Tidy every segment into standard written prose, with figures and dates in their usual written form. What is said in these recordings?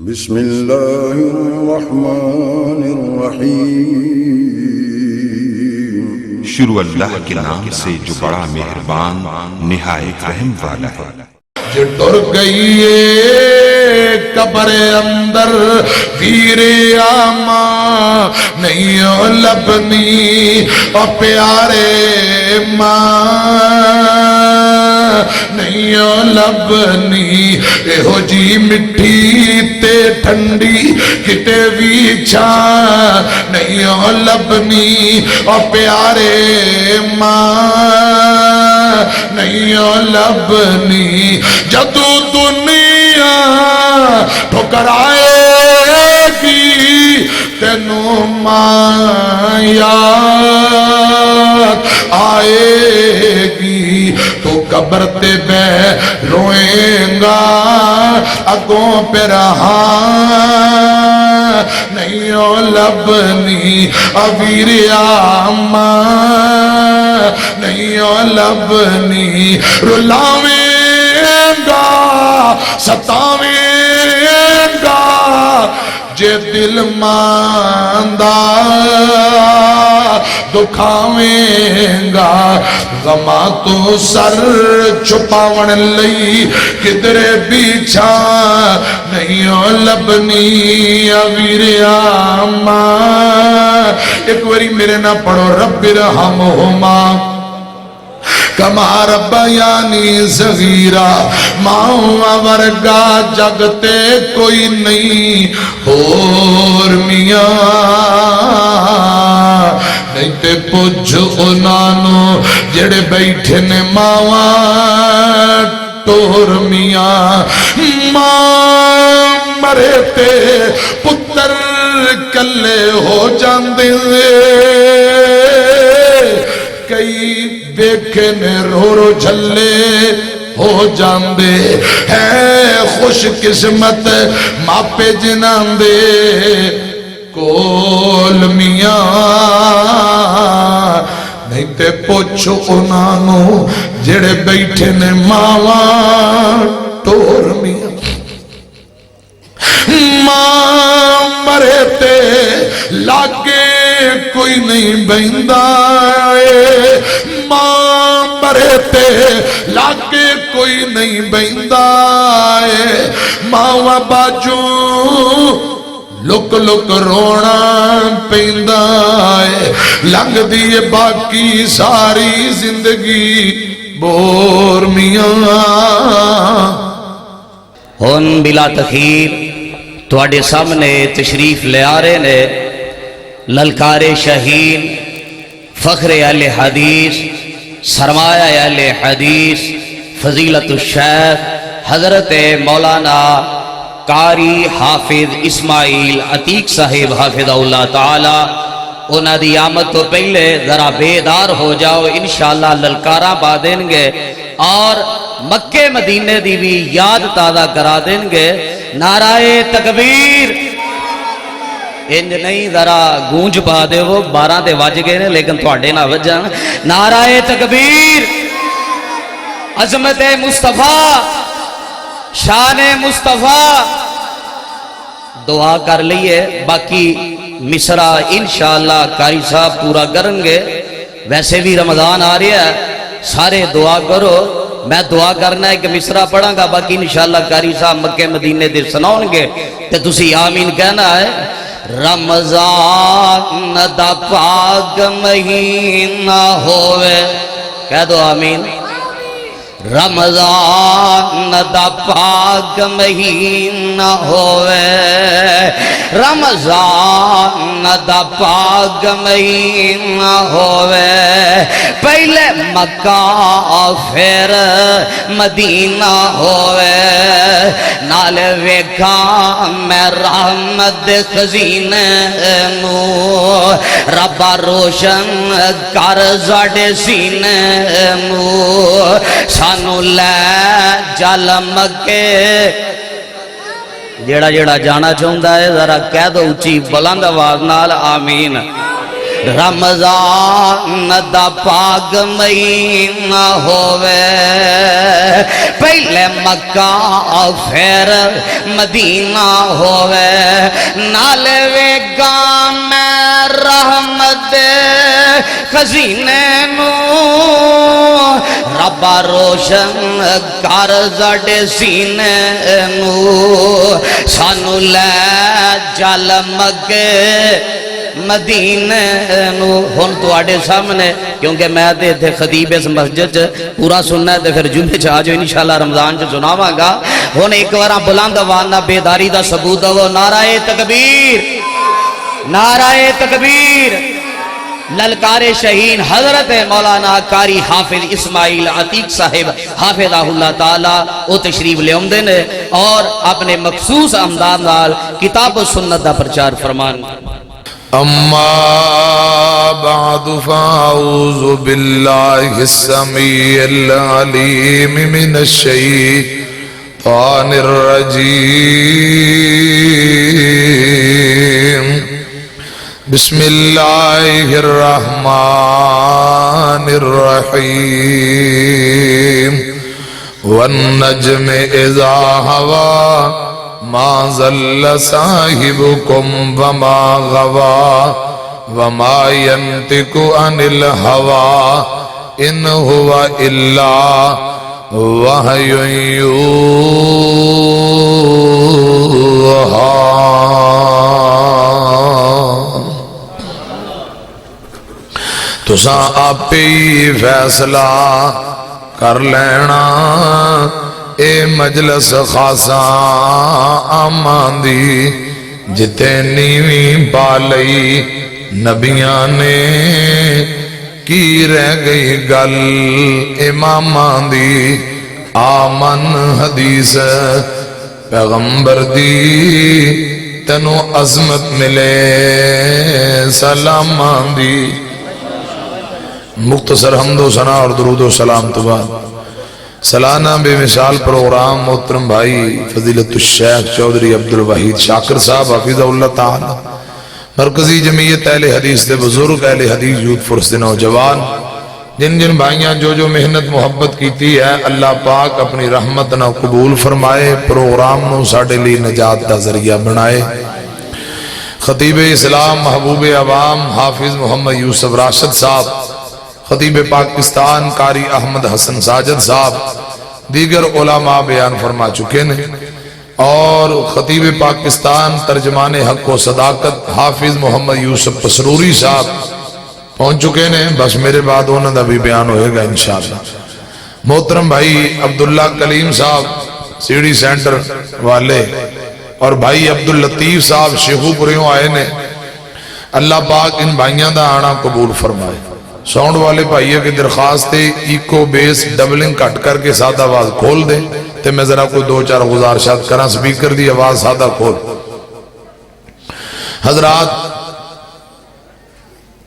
بسم اللہ الرحمن الرحیم۔ شروع اللہ کے نام سے جو بڑا مہربان نہایت رحم والا ہے۔ جو ٹر گئی ہے قبر اندر ویر آما نہیں لبنی اور پیارے ماں نہیں لبنی اے ہو جی مٹھی تے ٹھنڈی کتے بھی چھان نہیں لبنی اور پیارے ماں نہیں لبنی جدو دنیا ٹھکرائے گی تینوں ماں یاد آئے گی تو قبر تے بے روئیں گا اگوں پہ رہا نہیں لبنی اویر آما نہیں لبنی رلاویں گا ستاویں گا جے دل ماندہ دکھاویں گا غمہ تو سر چھپاون لئی کدرے بیچھا نہیں لبنی اویر آما۔ ایک وری میرے نہ پڑھو رب ارحمہما کما ربیانی صغیرا، ماں ورگا جگتے کوئی نہیں اور میاں نہیں تے پوچھ انانو جڑے بیٹھے نے ماں ٹور میاں۔ ماں مرے تے پتر کلے ہو جاندے کئی دیکھے نے رو رو جھلے ہو جاندے ہے خوش قسمت ماپے جناندے کول میاں نہیں تے پوچھو انانو جڑے بیٹھے نے ماواں ٹور میاں۔ ماں مرے تے لاگے کوئی نہیں بہندہ ماں مرے تے لاگے کوئی نہیں بہندہ ماں باجو لک لک رونا پیندہ لنگ دیئے باقی ساری زندگی بور میاں۔ ہن بلا تخیر تواڈے سامنے تشریف لے آ رہے نے للکار شہین فخر اہل حدیث سرمایہ اہل حدیث فضیلت الشیخ حضرت مولانا قاری حافظ اسماعیل عتیق صاحب حافظ اللہ تعالی۔ انہاں دی آمد تو پہلے ذرا بیدار ہو جاؤ، انشاءاللہ للکارہ پا دیں گے اور مکہ مدینے دی بھی یاد تازہ کرا دیں گے۔ نعرہ تکبیر انج نہیں ذرا گونج پا دے وہ 12 دے واج گئے نے لیکن تواڈے نہ وجن۔ نعرہ تکبیر، عظمت مصطفیٰ، شان مصطفیٰ۔ دعا کر لئیے باقی مصرع انشاءاللہ قاری صاحب پورا کریں گے۔ ویسے بھی رمضان آ رہا ہے، سارے دعا کرو۔ میں دعا کرنا ہے کہ مصرع پڑھاں گا باقی انشاءاللہ قاری صاحب مکہ مدینے دے سناؤں گے کہ تسی آمین کہنا ہے۔ رمضان دا پاک مہینہ ہوئے، کہہ دو آمین۔ رمضان دا پاک مہینہ ہوئے، رمضان دا پاک مہینہ ہوئے، پہلے مکہ پھر مدینہ ہوئے، نال ویکھا میں رحمت خزینے نو، ربا روشن کر زاڑے سینے نو، سانو لے جل مکے۔ جیڑا جیڑا جانا چاہتا ہے ذرا کہہ دو اچھی بلند آواز نال آمین۔ رمضان دا پاک مہینہ ہووے پہلے مکہ پھر مدینہ ہووے نال ویگا میں رحمت خزینے نو ربا روشن کر زڑے سینے نو سانو لے جل مکے مدینے نو ہن تواڈے سامنے کیونکہ میں تے خطیب اس مسجد پورا سننا ہے تے پھر جمعے چ آجو انشاءاللہ رمضان چ سناواں گا ہن ایک بار بلند آواز نال بیداری دا ثبوت دو نعرہ تکبیر نعرہ تکبیر للکار شہین حضرت مولانا قاری حافظ اسماعیل عتیق صاحب حافظہ اللہ تعالی وہ تشریف لے آمدے نے اور اپنے مخصوص انداز نال کتاب و سنت دا پرچار فرمان اما بعد فاعوذ باللہ السمیع العلیم من الشیطان الرجیم بسم اللہ الرحمن الرحیم والنجم اذا ہوا ما ضل صاحبکم وما غوا وما ينطق عن الهوى ان هو الا وحی یوحی تساں آپ ہی فیصلہ کر لینا اے مجلس خاصا آمان دی جتے نیویں پالئی نبیاں نے کی رہ گئی گل امامان دی آمن حدیث پیغمبر دی تنو عظمت ملے سلامان دی مختصر حمد و ثنا اور درود و سلام تو بعد سالانہ بے مثال پروگرام محترم بھائی فضیلت الشیخ چودھری عبدالوحید شاکر صاحب حفظہ اللہ تعالی مرکزی جمعیت اہل حدیث دے بزرگ اہل حدیث یوتھ فرس دے نوجوان جن جن بھائیاں جو محنت محبت کیتی ہے اللہ پاک اپنی رحمت نہ قبول فرمائے پروگرام نو ساڑھے لی نجات دا ذریعہ بنائے خطیب اسلام محبوب عوام حافظ محمد یوسف راشد صاحب خطیب پاکستان قاری احمد حسن ساجد صاحب دیگر علماء بیان فرما چکے ہیں اور خطیب پاکستان ترجمان حق و صداقت حافظ محمد یوسف پسروری صاحب پہنچ چکے ہیں بس میرے بعد انہوں دا بھی بیان ہوئے گا انشاءاللہ محترم بھائی عبداللہ کلیم صاحب سیڑی سینٹر والے اور بھائی عبداللطیف صاحب شیخو پریوں آئے نے اللہ پاک ان بھائیاں دا آنا قبول فرمائے ساؤنڈ والے بھائیے کی درخواست ہے ایکو بیس ڈبلنگ کٹ کر کے سادہ آواز کھول دیں تے میں ذرا کوئی دو چار گزارشات کرا سپیکر دی آواز سادہ کھول حضرات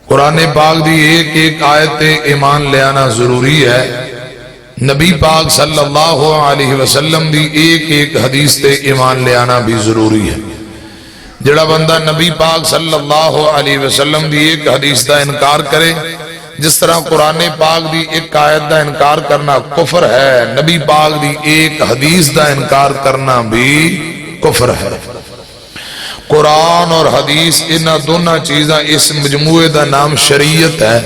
قرآن پاک دی ایک ایک آیت ایمان لے آنا ضروری ہے نبی پاک صلی اللہ علیہ وسلم دی ایک ایک حدیث تے ایمان لے آنا بھی ضروری ہے جڑا بندہ نبی پاک صلی اللہ علیہ وسلم دی ایک حدیث دا انکار کرے جس طرح قرآن پاک دی ایک آیت دا انکار کرنا کفر ہے نبی پاک دی ایک حدیث دا انکار کرنا بھی کفر ہے قرآن اور حدیث انہا دونہ چیزاں اس مجموعے دا نام شریعت ہے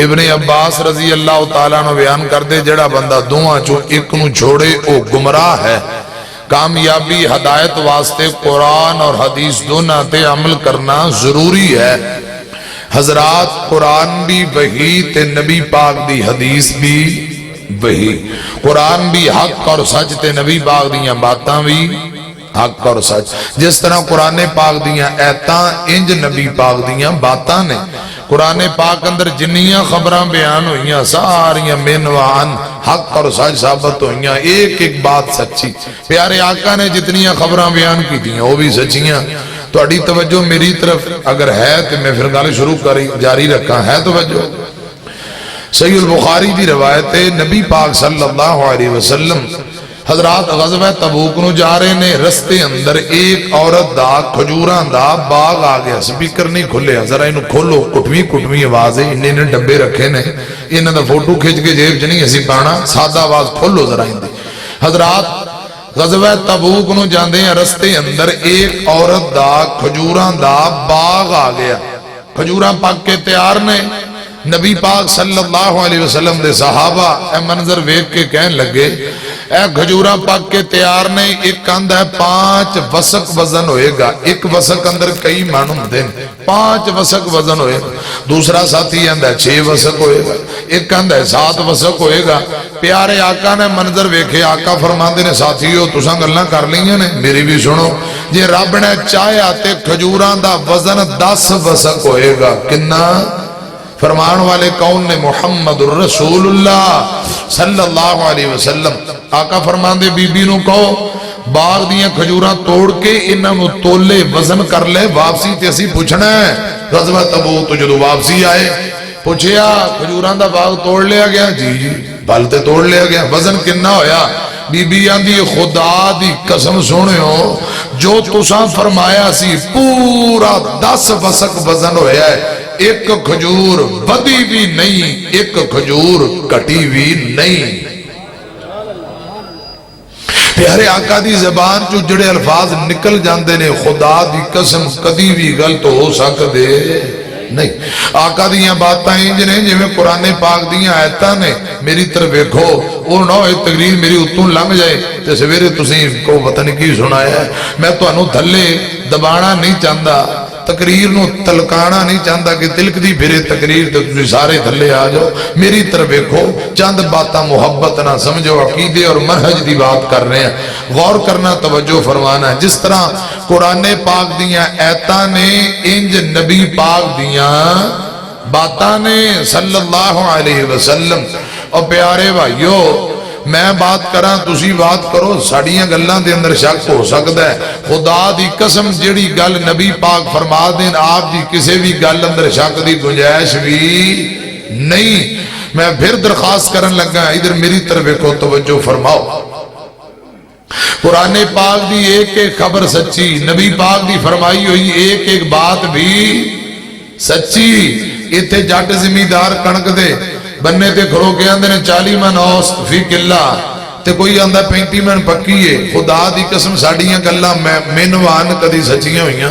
ابن عباس رضی اللہ تعالیٰ نے بیان کر دے جڑا بندہ دونہ چو ایک نو چھوڑے او گمراہ ہے کامیابی ہدایت واسطے قرآن اور حدیث دونہ تے عمل کرنا ضروری ہے حضرات قرآن بھی وحی تے نبی پاک دی حدیث بھی وحی قرآن بھی حق اور سچ تے نبی پاک دیاں باتاں بھی حق اور سچ جس طرح قرآن پاک دیاں ایتاں انج نبی پاک دیاں باتاں نے قرآن پاک اندر جنیاں خبراں بیان ہوئیاں ساریاں منوان حق اور سچ ثابت ہوئیاں ایک ایک بات سچی پیارے آقا نے جتنیاں خبراں بیان کی دیاں وہ بھی سچیاں تو اڈی توجہ میری طرف اگر ہے تو میں پھر گالے شروع کری جاری رکھا ہے توجہ صحیح البخاری دی روایت نبی پاک صلی اللہ علیہ وسلم حضرات غزوہ تبوک نو جا رہے نے، رستے اندر ایک عورت دا کھجوراں دا باغ آ گیا، سپیکر نہیں کھلیا، ذرا انہوں کھولو، کٹوی کٹوی آواز ہے، انہیں ڈبے رکھے نے، انہوں دا فوٹو کھچ کے جیب چ نہیں اسی پانا، سادہ آواز کھولو ذرا اندھی۔ حضرات غزوہ تبوک نو جاندے ہیں، رستے اندر ایک عورت دا کھجوراں دا باغ آ گیا، کھجوراں پک کے تیار نے، نبی پاک صلی اللہ علیہ وسلم دے صحابہ اے منظر ویکھ کے کہن لگے اے کھجوراں پک کے تیار نے، ایک کاندہ ہے 5 وسق وزن ہوئے گا، ایک وسق اندر کئی مانوں دن 5 وسق وزن ہوئے گا، دوسرا ساتھی اندر 6 وسق ہوئے گا، ایک کاندہ ہے 7 وسق ہوئے گا۔ پیارے آقا نے منظر ویکھے، آقا فرماندے نے ساتھیو تساں گلاں کر لیاں نے، میری بھی سنو، جے رب نے چاہیا تے کھجوراں دا وزن 10 وسق ہوئے گا، کنا؟ فرمان والے کون نے؟ محمد الرسول اللہ صلی اللہ علیہ وسلم۔ آقا فرمان دے بی بی نو کہو باغ دیاں کھجوراں توڑ کے انہاں نو تولے وزن کر لے، واپسی تے اسی پوچھنا ہے۔ غزوہ تبوک تو جدو واپسی آئے پوچھیا کھجوراں دا باغ توڑ لیا گیا؟ جی جی بل تے توڑ لیا گیا، وزن کنا ہویا؟ بی بی آندی خدا دی قسم سنیو جو تساں فرمایا سی پورا 10 وسق وزن ہویا ہے، ایک کھجور بدی بھی نہیں، ایک کھجور کٹی بھی نہیں۔ پیارے آقا دی زبان جو جڑے الفاظ نکل جاندے نے، خدا دی قسم کدی بھی غلط ہو سکدے نہیں۔ آقا دیاں باتاں انج نے جویں قرآن پاک دیاں آیتاں نے، میری طرف دیکھو وہ نہ ہوئے تقریر میری اتوں لنگ جائے تے سویرے تسی کو پتہ نہیں کی سنایا ہے۔ میں تانوں تھلے دبانا نہیں چاہتا، تقریر نو تلکانا نہیں چاہتا کہ تلک دی پھرے تقریر تے تسی سارے تھلے آ جاؤ۔ میری طرف دیکھو چند باتاں محبت نہ سمجھو، عقیدے اور منہج دی بات کر رہے ہیں، غور کرنا، توجہ فرمانا ہے۔ جس طرح قرآن پاک دیاں ایتاں نے انج نبی پاک دیاں باتاں نے صلی اللہ علیہ وسلم۔ اور پیارے بھائیو میں بات کراں تسی بات کرو، ساڑیاں گلاں دے اندر شک ہو سکتا ہے، خدا دی قسم جیڑی گل نبی پاک فرما دین آپ دی کسی بھی گل اندر شک دی گنجائش بھی نہیں۔ میں پھر درخواست کرن لگا ادھر میری طرف کو توجہ فرماؤ۔ قرآن پاک دی ایک ایک خبر سچی، نبی پاک دی فرمائی ہوئی ایک ایک بات بھی سچی۔ ایتھے جٹ زمیندار کنک دے بننے تے کھڑو کے اندر 40 من اوس فی کلا تے کوئی اندر 35 من پکی ہے۔ خدا دی قسم ساڑیاں گلاں مینوان کدی سچیاں ہوئیاں۔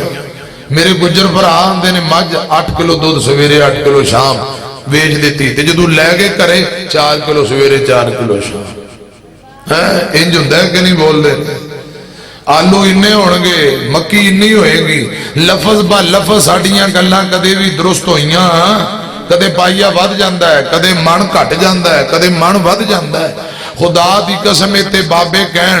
میرے گجر پر آندے نے مجھ 8 کلو دودھ سویرے 8 کلو شام بیچ دیتی تے جدو لے گے کرے 4 کلو سویرے 4 کلو شام۔ انج ہوندا ہے کہ نہیں بول دے؟ آلو انہیں ہونگے، مکی انہی ہوئے گی، لفظ با لفظ ساڑیاں گلاں کدے بھی درست ہوئیاں، کدے پائیا ود جاندہ ہے، کدے من کٹ جاندہ ہے، کدے من ود جاندہ ہے۔ خدا دی قسم تے بابے کہن،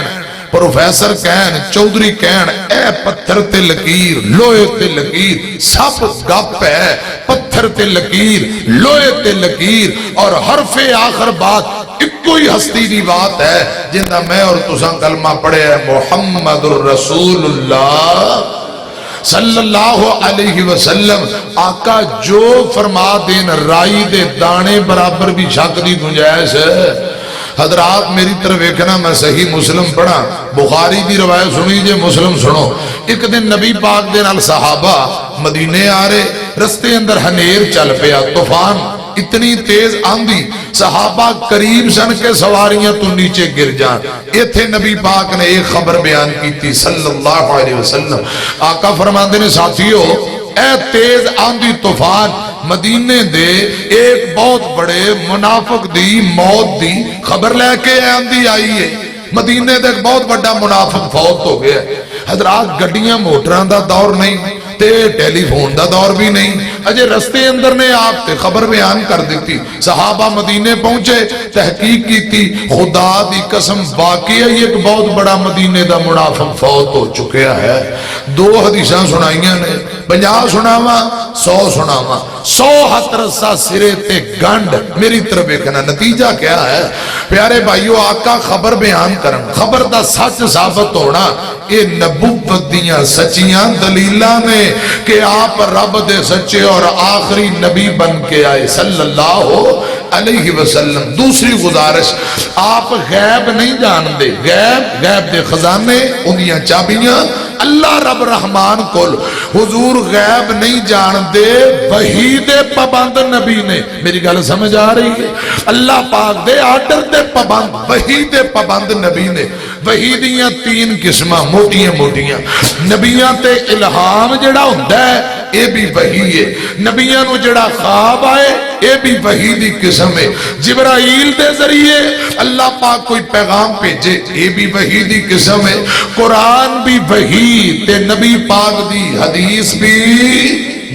پروفیسر کہن، چودھری کہن، اے پتھر تے لکیر لوہے تے لکیر سب گپ ہے، پتھر تے لکیر لوہے تے لکیر، اور حرف آخر بات کوئی ہستی دی بات ہے جنہ میں اور تساں کلمہ پڑھے ہے محمد الرسول اللہ صلی اللہ علیہ وسلم۔ آقا جو فرما دین رائی دے دانے برابر بھی شک دی گنجائش ہے۔ حضرات میری طرف دیکھنا، میں صحیح مسلم پڑھا، بخاری دی روایت سنی جے مسلم سنو۔ ایک دن نبی پاک دے نال صحابہ مدینے آ رہے، رستے اندر ہنیر چل پیا، طوفان اتنی تیز آندھی، صحابہ قریب سن کے سواریاں تو نیچے گر جان۔ ایتھے نبی پاک نے ایک خبر بیان کی تھی صلی اللہ علیہ وسلم۔ آقا فرماندے نے ساتھیو اے تیز آندھی طوفان مدینے دے ایک بہت بڑے منافق دی موت دی خبر لے کے آندھی آئی ہے، مدینے دے ایک بہت بڑا منافق فوت ہو گیا۔ حضرات گڈیاں موٹراں دا دور نہیں تے ٹیلی فون دا دور بھی نہیں، اجے رستے اندر نے آپ تے خبر بیان کر دیتی۔ صحابہ مدینے پہنچے، تحقیق کی تھی، خدا دی قسم واقعی ایک بہت بڑا مدینے دا منافق فوت ہو چکیا ہے۔ 2 حدیثاں سنائیاں نے، 50 سناواں 100 سناواں، 100 ہتھ رسا سرے تے گنڈ۔ میری طرف دیکھنا نتیجہ کیا ہے؟ پیارے بھائیو آقا خبر بیان کرن، خبر دا سچ ثابت ہونا، یہ نبوت دیاں سچیاں دلیلاں نے کہ آپ رب دے سچے اور آخری نبی بن کے آئے صلی اللہ علیہ وسلم دوسری گزارش آپ غیب نہیں جان دے غیب دے خزانے انہیاں چابیاں اللہ رب رحمان کول حضور غیب نہیں جان دے وحی دے پابند نبی نے میری گل سمجھ آ رہی ہے اللہ پاک دے آرڈر دے پابند وحی دے پابند نبی نے وحی دیاں تین قسمہ موٹیاں موٹیاں نبیاں تے الہام جڑا ہوندہ ہے اے بھی وحی ہے نبیاں نو جڑا خواب آئے اے بھی وحی دی قسم ہے جبرائیل دے ذریعے اللہ پاک کوئی پیغام بھیجے اے بھی وحی دی قسم ہے قرآن بھی وحی تے نبی پاک دی حدیث بھی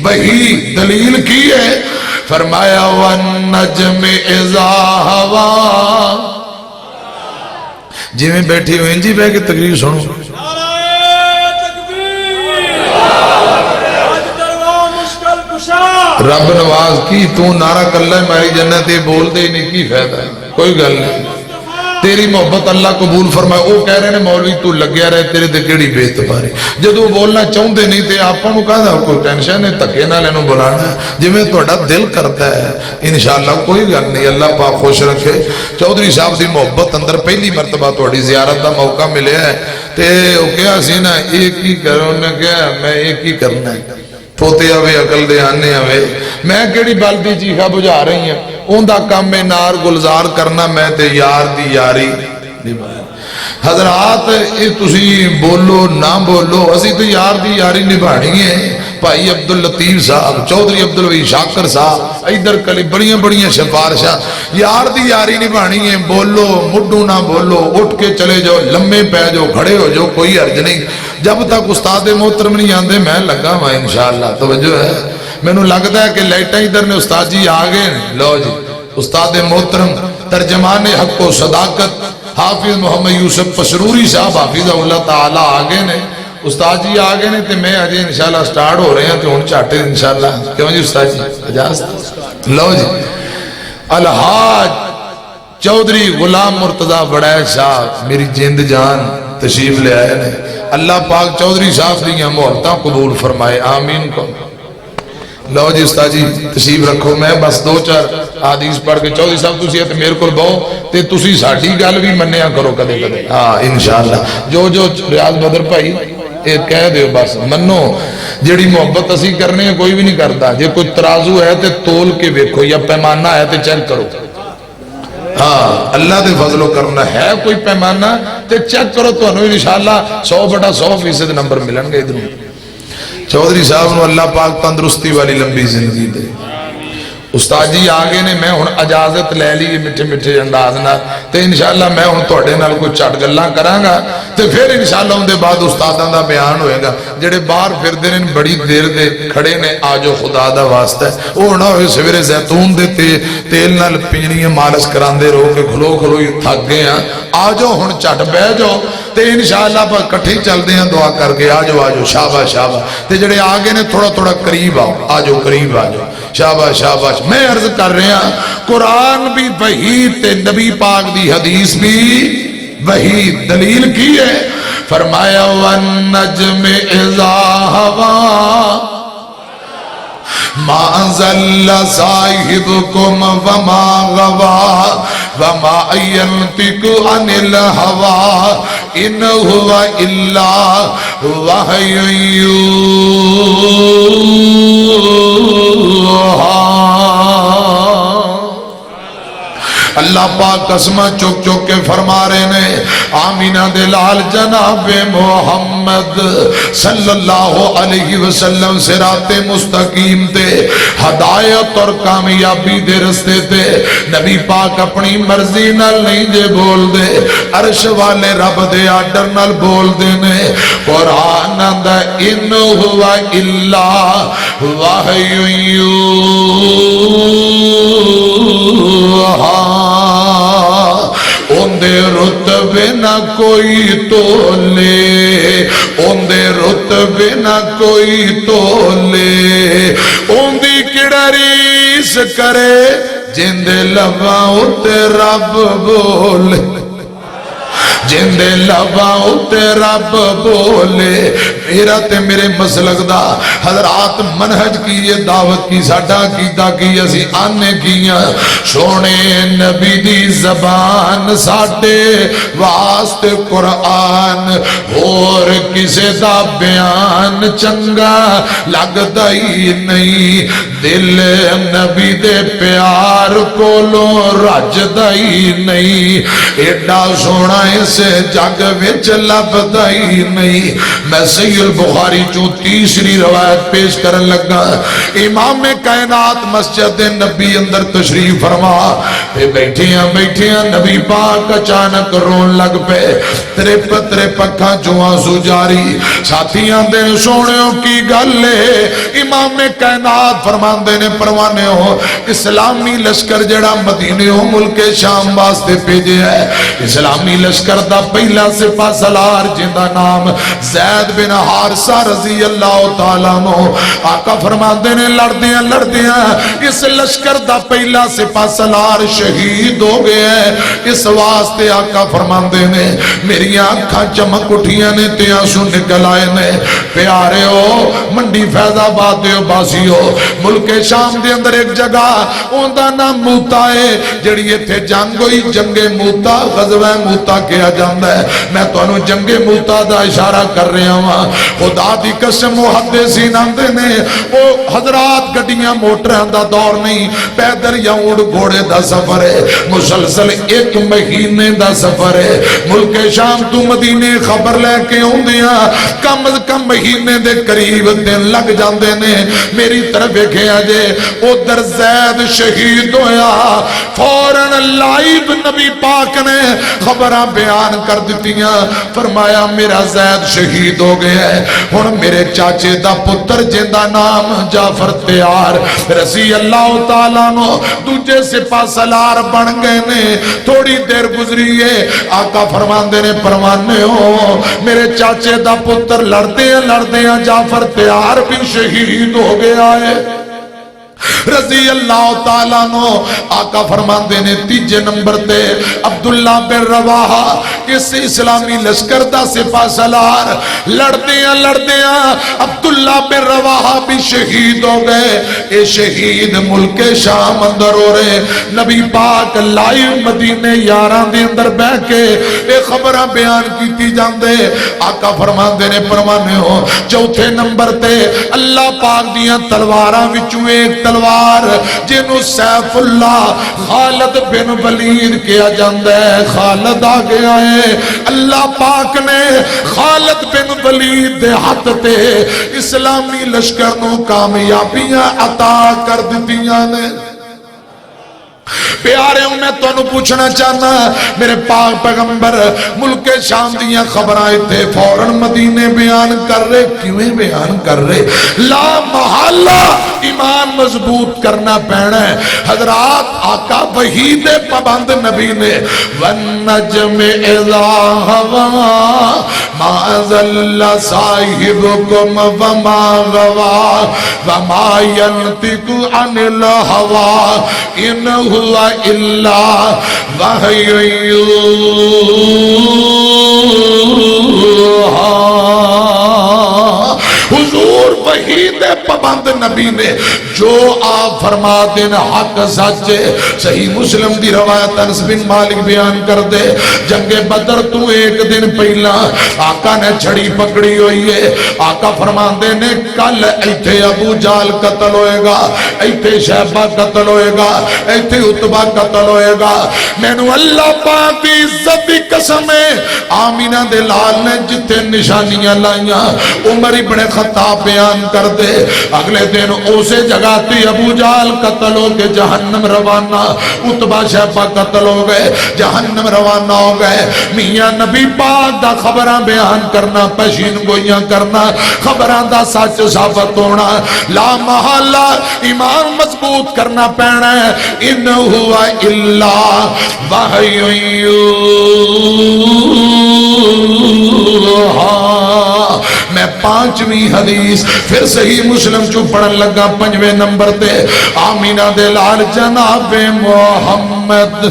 وحی دلیل کی ہے فرمایا وَالنَّجْمِ اِذَا هَوَا جی میں بیٹھی ہوئیں جی بے کے تقریر سنو رب نواز کی تو نعرہ کر لے ماری جنت بول دے نہیں کی فائدہ ہے کوئی گل نہیں تیری محبت اللہ قبول فرمائے وہ کہہ رہے ہیں مولوی تو لگیا رہے تیرے تے کیڑی بے اعتباری جدو بولنا چاہتے نہیں تے آپ کو کہا تھا کوئی ٹینشن ہے تکے نہ لینو بلانا جی میں تہاڈا دل کرتا ہے انشاءاللہ کوئی گل نہیں اللہ پاک خوش رکھے چودھری صاحب دی محبت اندر پہلی مرتبہ تہاڈی زیارت دا موقع ملیا ہے تے او کہا سی نا ایک ہی کرو نے کہا میں ایک ہی کرنا ہے پوتے آوے عقل دے آنے آوے میں کیڑی بلدی چیخا بجھا رہی ہیں اون دا کام میں نار گلزار کرنا میں تے یار دی یاری حضرات تسی بولو نہ بولو اسی تو یار دی یاری نبھانی ہے بھائی عبداللطیف صاحب چودھری عبدالوحی شاکر صاحب ادھر کلی بڑیاں بڑیاں سفارشاں یار دی یاری نبھانی ہے بولو مڈو نہ بولو اٹھ کے چلے جاؤ لمبے پہ جاؤ کھڑے ہو جاؤ کوئی حرج نہیں جب تک استاد محترم نہیں آندے میں لگا ہوا انشاءاللہ توجہ ہے میں نو لگتا ہے کہ لائٹیں ادھر نے استاد جی آگئے لو جی استاد محترم ترجمان حق و صداقت حافظ محمد یوسف پسروری صاحب حافظ اللہ تعالیٰ آگے نے استاد جی آگے نے تے میں آجے انشاءاللہ سٹارٹ ہو رہے ہیں تے ہون چاہتے انشاءاللہ کیوں جی استاد جی اجازت لو جی الحاج چودھری غلام مرتضی بڑائے صاحب میری جند جان تشریف لے آئے نے اللہ پاک چودھری صاحب دیاں محبتاں قبول فرمائے آمین کو لو جی استاد جی تشریف رکھو میں بس دو چار حدیث پڑھ کے چودھری صاحب تسی تے میرے کول بہو تے تسی ساڈی گل بھی منیا کرو کدے کدے ہاں انشاءاللہ جو ریاض بدر بھائی اے کہہ دیو بس منو جیڑی محبت اسی کرنے ہیں کوئی بھی نہیں کرتا جے کوئی ترازو ہے تے تول کے ویکھو یا پیمانہ ہے تے چیک کرو ہاں اللہ دے فضل و کرنا ہے کوئی پیمانہ تے چیک کرو تو انہوں انشاءاللہ 100/100% نمبر ملن گے ادھر چودھری صاحب نو اللہ پاک تندرستی والی لمبی زندگی دے استاد جی آگے نے میں ہن اجازت لے لی مٹھے مٹھے انداز نال تے انشاءاللہ میں ہن تواڈے نال کوئی چٹ گلاں کراں گا تے پھر انشاءاللہ اون دے بعد استاداں دا بیان ہوئے گا جڑے باہر پھردے نے بڑی دیر دے کھڑے نے آجو خدا دا واسطہ ہے او نہ ہوئے سویرے زیتون دے تیل نال پنجڑیاں مالش کراندے رہو کہ کھلو کھلو تھک گئے ہیں آجو ہن چٹ بہ جاؤ تے انشاءاللہ پر کٹھے چل دے ہیں دعا کر کے آجو شاباش شاباش تے جڑے آگے نے تھوڑا تھوڑا قریب آؤ آجو قریب آجو شاباش شاباش میں عرض کر رہے ہیں قرآن بھی وحی تے نبی پاک دی حدیث بھی وحی دلیل کی ہے فرمایا وَالنَّجْمِ اِذَا هَوَا ما ذل صاحبكم وما غوا وما ينطق عن الهوى إن هو إلا وحي يوحى اللہ پاک قسمہ چک چک کے فرما رہے نے آمینہ دلال جناب محمد صلی اللہ علیہ وسلم صراط مستقیم تے ہدایت اور کامیابی دے رستے تے نبی پاک اپنی مرضی نال نہیں دے بول دے عرش والے رب دے آرڈر نال بول دے نے قرآن دا ان ہوا الا وحی یوحى اندے رتبے نہ کوئی تولے اندے رتبے نہ کوئی تولے اندی کڑریس کرے جندے لباں اتے رب بولے جندے لباں اتے رب بولے میرا تے میرے مسلک دا حضرات منہج کی یہ دعوت کی ساڈا کیتا کی اسی آنے کیاں سونے نبی دی زبان ساڈے واسطے قرآن اور کسے دا بیان چنگا لگدا ہی نہیں دل نبی دے پیار کولوں رجدا ہی نہیں ایڈا سونا اسے جگ وچ لبدا ہی نہیں میں صحیح البخاری چوں تیسری روایت پیش کرن لگا امام کائنات مسجد نبی اندر تشریف فرما بیٹھیاں نبی پاک اچانک رون لگ پے ترپ اکھاں چوں آنسو جاری ساتھیاں دے سونےوں کی گلے امام کائنات فرماندے نے پروانے ہو اسلامی لشکر جڑا مدینے ہو ملک شام واسطے بھیجے ہے اسلامی لشکر دا پہلا سپاہ سالار جندا نام زید بن حارثہ رضی اللہ تعالیٰ عنہ آقا فرماندے نے لڑدیاں اس لشکر دا پہلا سپاہ سالار شہید ہو گیا ہے اس واسطے آقا فرماندے نے میری آنکھاں چمک اٹھیاں نے تے آنسو نکل آئے نے پیارے ہو منڈی فیض آباد دیو باسی ہو ملک شام دے اندر ایک جگہ اوندا نام موتا ہے جڑی ایتھے جنگ ہوئی جنگ موتا غزوہ موتا کیا جاندا ہے میں تانوں جنگ موتا دا اشارہ کر رہا ہوں خدا دی قسم محدثین آندے نے او حضرات گڈیاں موٹراں دا دور نہیں پیدل یا اونٹ گھوڑے دا سفر ہے مسلسل ایک مہینے دا سفر ہے ملک شام تو مدینے خبر لے کے ہوندیاں کم از کم مہینے دے قریب دن لگ جاندے نے میری طرف ویکھیا جے ادھر زید شہید ہویا فوراً لائیو نبی پاک نے خبراں بیان کر دتیاں فرمایا میرا زید شہید ہو گیا ہے ہن میرے چاچے دا پتر جندا نام جعفر تیار رضی اللہ تعالیٰ عنہ دوجے سپاہ سالار بن گئے نے تھوڑی دیر گزری ہے آقا فرماندے نے پروانے ہو میرے چاچے دا پتر لڑتے ہیں جعفر تیار بھی شہید ہو گیا ہے رضی اللہ تعالیٰ عنہ آقا فرماندے نے تیجے نمبر تے عبداللہ بن رواحہ اس اسلامی لشکر دا سپاہ سالار لڑدیاں عبداللہ بن رواحہ بھی شہید ہو گئے اے شہید ملک شام اندر ہو رہے نبی پاک لائیو مدینے یاران دے اندر بہ کے اے خبرہ بیان کیتی جاندے آقا فرماندے نے پروانے ہو چوتھے نمبر تے اللہ پاک دیاں تلواراں وچوں ایک تلوار جنہوں سیف اللہ خالد بن ولید کیا جاندہ ہے خالد آ گیا ہے اللہ پاک نے خالد بن ولید دے ہاتھ تے اسلامی لشکر نو کامیابیاں عطا کر دتیاں نے پیارے ہوں میں تو پوچھنا چاہنا میرے پاک پیغمبر ملک شام دیاں خبرائیں تھے فوراً مدینے بیان کر رہے کیویں بیان کر رہے لا محالہ ایمان مضبوط کرنا پینا ہے حضرات آقا وحید پابند نبی نے وَالنَّجْمِ إِذَا هَوَا مَا ذَلَّ صَاحِبُكُمْ وَمَا غَوَا وَمَا يَنْتِقُ عَنِ الْهَوَا إِنْ هُوَ إِلَّا وَحْيٌ حضور وحید پابند نبی نے جو آپ فرما دینا حق سچ صحیح مسلم دی روایت انس بن مالک بیان کر دے جنگ بدر تو ایک دن پہلا آقا نے چھڑی پکڑی ہوئی ہے آقا فرما دینے کل ایتھے ابو جال قتل ہوئے گا ایتھے شہبہ قتل ہوئے گا ایتھے عتبہ قتل ہوئے گا میں نو اللہ پاک دی عزت دی قسم ہے آمینہ دے لال نے جتے نشانیاں لائیاں عمر ابن خطاب بیان کر دے اگلے دن اسے جگہ تی ابو جال قتل ہو کے جہنم روانہ عتبہ شہبہ قتل ہو گئے جہنم روانہ ہو گئے میاں نبی پاک دا خبراں بیان کرنا پیشین گوئیاں کرنا خبراں دا سچ ثابت ہونا لا محالہ ایمان مضبوط کرنا پینا ہے ان ہوا الا وحی میں پانچویں حدیث پھر صحیح مسلم چو پڑھن لگا پنجویں نمبر تے آمینہ دے لال جناب محمد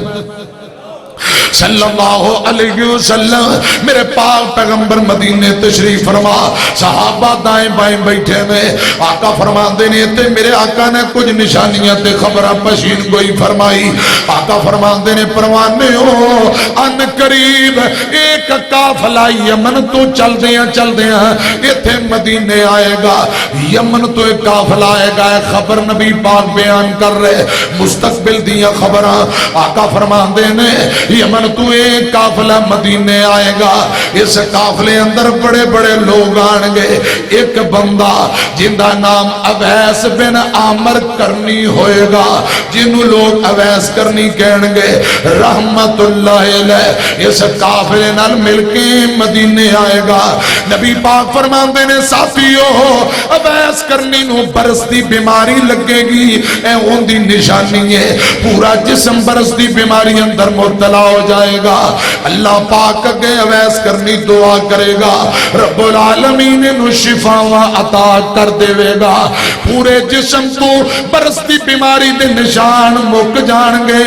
صلی اللہ علیہ وسلم میرے پاک پیغمبر مدینے تشریف فرما، صحابہ دائیں بائیں بیٹھے میں، آقا فرماندے نے تے میرے آقا نے کچھ نشانیاں تے خبرہ پشین گوئی فرمائی۔ آقا فرماندے نے پروانے ہو ان قریب ایک قافلہ یمن تو چل دیاں ایتھے مدینے آئے گا، یمن تو ایک قافلہ آئے گا، ایک خبر نبی پاک بیان کر رہے مستقبل دیاں خبراں۔ آقا فرماندے نے یمن تو ایک قافلہ مدینے آئے گا، اس قافلے اندر بڑے بڑے لوگ آنگے، ایک بندہ جن دا نام اویس بن عامر کرنی ہوئے گا، جنہوں لوگ اویس کرنی کہنگے رحمت اللہ علیہ، اس قافلے نال مل کے مدینے آئے گا۔ نبی پاک فرماندے نے ساتھیو اویس کرنی نو برس دی بیماری لگے گی، اے ان دی نشانی ہے پورا جسم برس دی بیماری اندر مبتلا ہو جائے گا۔ اللہ پاک اگے اویس کرنی دعا کرے گا، رب العالمین نو شفاواں عطا کر دے گا، پورے جسم تو برستی بیماری دے نشان مک جان گے،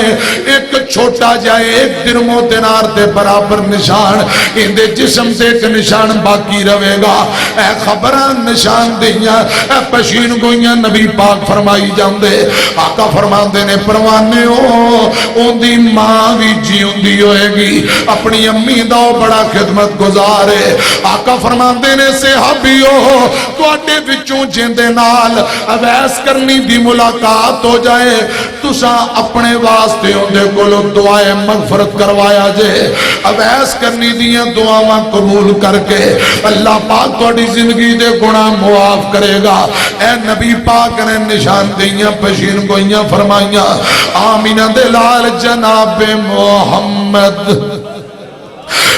ایک چھوٹا جائے ایک درم و دینار دے برابر نشان ان دے جسم سے ایک نشان باقی رہے گا۔ اے خبران نشان دیاں اے پشین گوئیاں نبی پاک فرمائی جاندے۔ آقا فرماندے نے پروانے ہو ان دی ماں بھی جیون دی ہوئے گی، اپنی امی داؤ بڑا خدمت گزارے۔ آقا فرماندے نے صحابیو تو آٹے وچوں جیندے نال اویس کرنی دی ملاقات ہو جائے، تسا اپنے واسطے اندے کولو دعائے مغفرت کروایا جے، اویس کرنی دیاں دعاواں قبول کر کے اللہ پاک توڑی زندگی دے گناہ معاف کرے گا۔ اے نبی پاک نے نشان دیاں پشین گوئیاں فرمائیاں، آمینہ دلال جناب محمد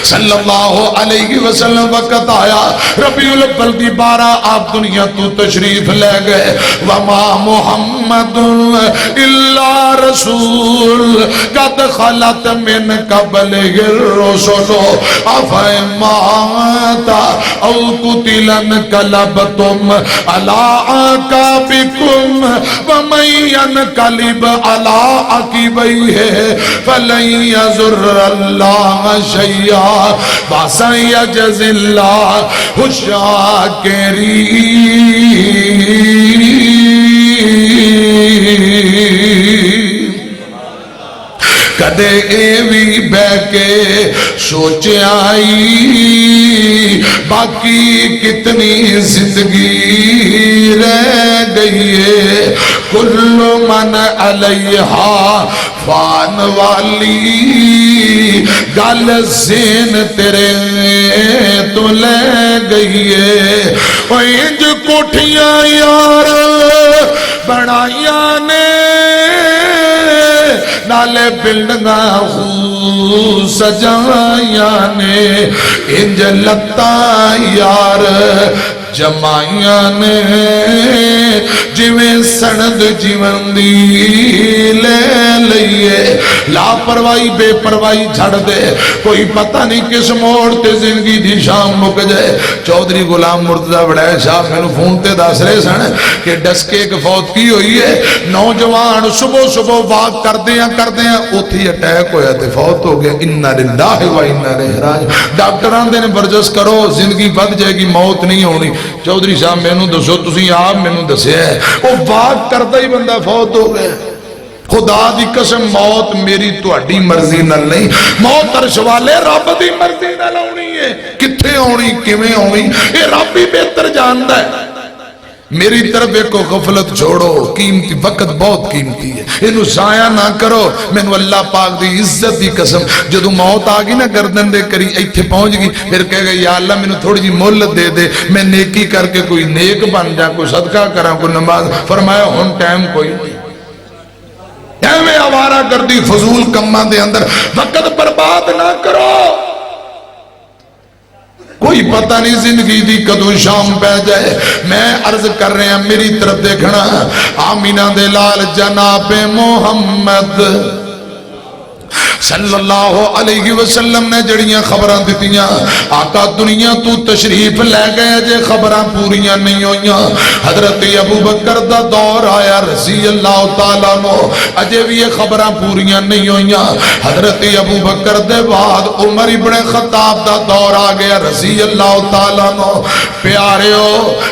صلی اللہ علیہ وسلم وقت آیا، ربیع الاول دی 12 آپ دنیا تو تشریف لے گئے، وما محمد الا رسول قد خلت من قبل الرسل افئن مات او قتل انقلبتم على اعقابكم ومن ينقلب على عقبيه فلن يضر الله شيئا وَسَيَجْزِي اللَّهُ الشَّاكِرِينَ۔ کدے ایوی بے کے سوچے آئی باقی کتنی زندگی رہ گئی ہے، کل من علیہا فان والی گل زین تیرے تو لے گئی ہے، انج کوٹھیاں یار بڑھائیاں نے نالے بلڈنگاں خو سجائیاں نے، انج لتاں یار جمائیاں نے، جویں سند جیون دی لے لئیے، لاپروائی بے پروائی جھڑ دے، کوئی پتہ نہیں کس موڑ تے زندگی دی شام مک جائے۔ چودھری غلام مرتضی بڑھائے صاحب میں نے فون تے دس رہے سن کہ ڈسکے ایک فوت کی ہوئی ہے، نوجوان صبح واک کر دیاں اتھی اٹیک ہویا تے فوت ہو گیا، اِنَّا لِلَّهِ وَإِنَّا إِلَيْهِ رَاجِعُونَ۔ ڈاکٹران دے نے برجس کرو زندگی بد جائے گی، موت نہیں ہونی۔ چودھری صاحب میں نے دسو تسی آپ میں نے دسے ہے وہ واک کرتا ہی بندہ فوت ہو گئے۔ خدا دی قسم موت میری توڑی مرضی نہ نہیں، موت عرش والے رب دی مرضی نہ لونی ہے، کتھے ہونی کیویں ہونی یہ رب ہی بہتر جاندا ہے۔ میری طرف ایک غفلت چھوڑو، قیمتی وقت بہت قیمتی ہے، انہوں ضائع نہ کرو۔ میں نے اللہ پاک دی عزت دی قسم جدو موت آگی نا گردن دے کری ایتھے پہنچ گی، پھر کہے گا یا اللہ میں نے تھوڑی جی مہلت دے دے، میں نیکی کر کے کوئی نیک بن جا، کوئی صدقہ کرا، کوئی نماز۔ فرمایا ہن ٹائم کوئی نہیں، ایویں آوارہ گردی فضول کماں دے اندر وقت برباد نہ کرو، کوئی پتہ نہیں زندگی دی کدو شام پہ جائے۔ میں عرض کر رہے ہیں میری طرف دیکھنا، آمینہ دے لال جناب محمد صلی اللہ علیہ وسلم نے جڑیاں خبراں دتیاں آقا دنیا تو تشریف لے گئے جے خبراں پوریاں نہیں ہوئیاں حضرت ابو بکر دا دور آیا رضی اللہ تعالیٰ نو اجے بھی یہ خبراں پوریاں نہیں ہوئیاں حضرت ابو بکر دے بعد عمر ابن خطاب دا دور آ گیا رضی اللہ تعالیٰ نو پیاریو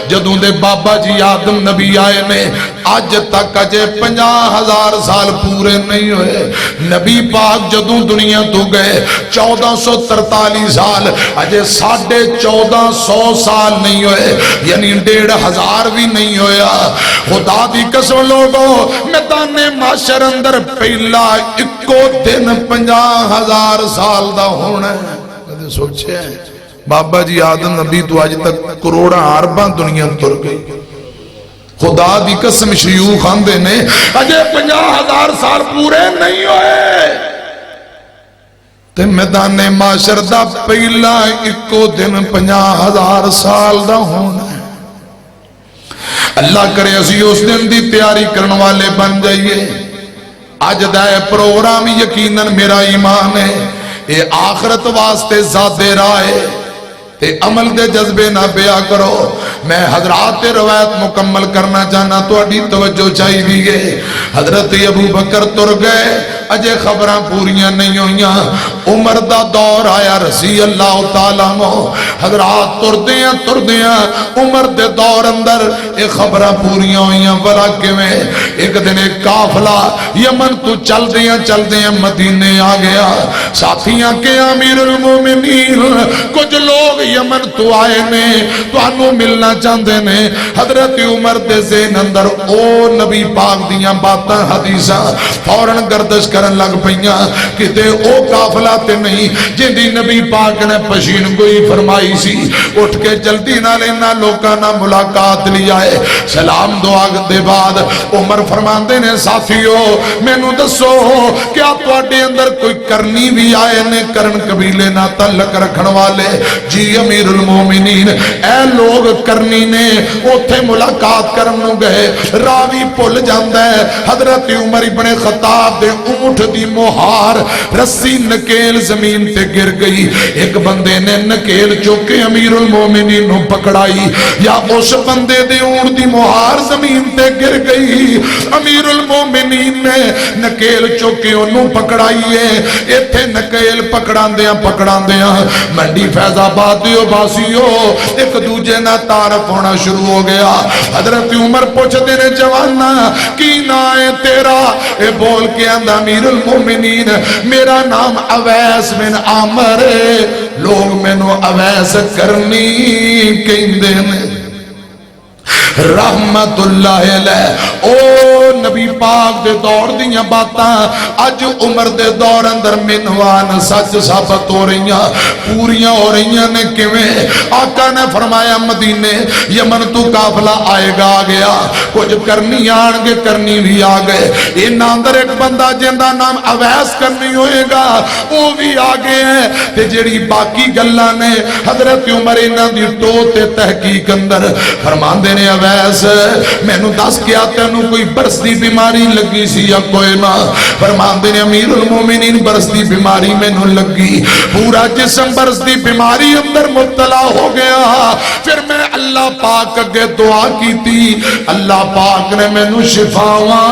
جدوں دے بابا جی آدم نبی آئے نے آج تک اجے 50,000 سال پورے نہیں ہوئے نبی پاک جدوں دنیا تو گئے 1443 سال اجے 1450 سال نہیں ہوئے یعنی 1,500 بھی نہیں ہویا خدا دی قسم لوگوں میدان معاشر اندر پہلا اکو دن 50,000 سال دا ہونا ہے کدے سوچے ہیں بابا جی آدم نبی تو آج تک کروڑاں ارباں دنیا تر گئی خدا دی قسم شیوخ آندے نے اجے 50,000 سال پورے نہیں ہوئے تے میدان معاشر دا پہلا اکو دن 50,000 سال دا ہونا ہے اللہ کرے اسی اس دن دی تیاری کرن والے بن جائیے آج دائے پروگرام یقیناً میرا ایمان ہے اے آخرت واسطے زیادہ رائے تے عمل دے جذبے نہ بیا کرو میں حضرات روایت مکمل کرنا چاہنا تو اڈی توجہ چاہی دیئے حضرت ابو بکر تر گئے اجے خبراں پوریاں نہیں ہوئیاں عمر دا دور آیا رضی اللہ تعالیٰ نو حضرات تر دیاں عمر دے دور اندر ایک خبراں پوریاں ہوئیاں بلا کے میں ایک دن ایک کافلہ یمن تو چل دیاں مدینے آ گیا ساتھیاں کے امیر المومنین کچھ لوگ یمن تو آئے نے تو انہوں ملنا چاہتے نے حضرت عمر دے ذہن اندر او نبی پاک دیاں باتاں حدیثاں فوراں گردش کرن لگ پئیاں کتے او قافلہ تے نہیں جن دی نبی پاک نے پشین گوئی فرمائی سی اٹھ کے جلدی نہ لینا لوکاں نہ ملاقات لی آئے سلام دعا دے بعد عمر فرماندے نے ساتھیو میں نو دسو کیا تو اڈے اندر کوئی کرنی بھی آئے نے کرن قبیلے نہ تعلق رکھن والے جی امیر المومنین اے لوگ کرنی نے اوتھے ملاقات کرنو گئے راوی پل جاندہ ہے حضرت عمر ابن خطاب دے اونٹ دی مہار رسی نکیل زمین تے گر گئی ایک بندے نے نکیل چوکے امیر المومنین نو پکڑائی یا اس بندے دے اونٹ دی مہار زمین تے گر گئی امیر المومنین نے نکیل چوکے انہوں پکڑائی ہے ایتھے نکیل پکڑان دیاں منڈی فیض آباد دیو باسیو ایک دوجے نہ تعارف ہونا شروع ہو گیا حضرت عمر پوچھ دینے جوانا کی نائے تیرا اے بول کے اندھا امیر المومنین میرا نام اویس بن عامر لوگ میں نو اویس کرنی کہیں دینے رحمت اللہ علیہ او نبی پاک دے دور دیاں باتاں اج عمر دے دور اندر منوان سچ ثابت ہو رہیاں پوریاں ہو رہیاں نے کیویں آقا نے فرمایا مدینے یمن تو قافلہ آئے گا آ گیا کچھ کرنی آن گے کرنی بھی آ گئے ان اندر ایک بندہ جندہ نام اویس کرنی ہوئے گا وہ بھی آگے ہیں تے جڑی باقی گلہ نے حضرت عمر انہاں دی ٹوتے تحقیق اندر فرمان دینے اویس میں نو دس کیا تینو کوئی برستی بیماری لگی سی یا کوئی نہ فرمان دینے امیر المومنین برستی بیماری میں نو لگی پورا جسم برستی بیماری اندر مبتلا ہو گیا پھر میں اللہ پاک اگے دعا کی تھی اللہ پاک نے میں نو شفاواں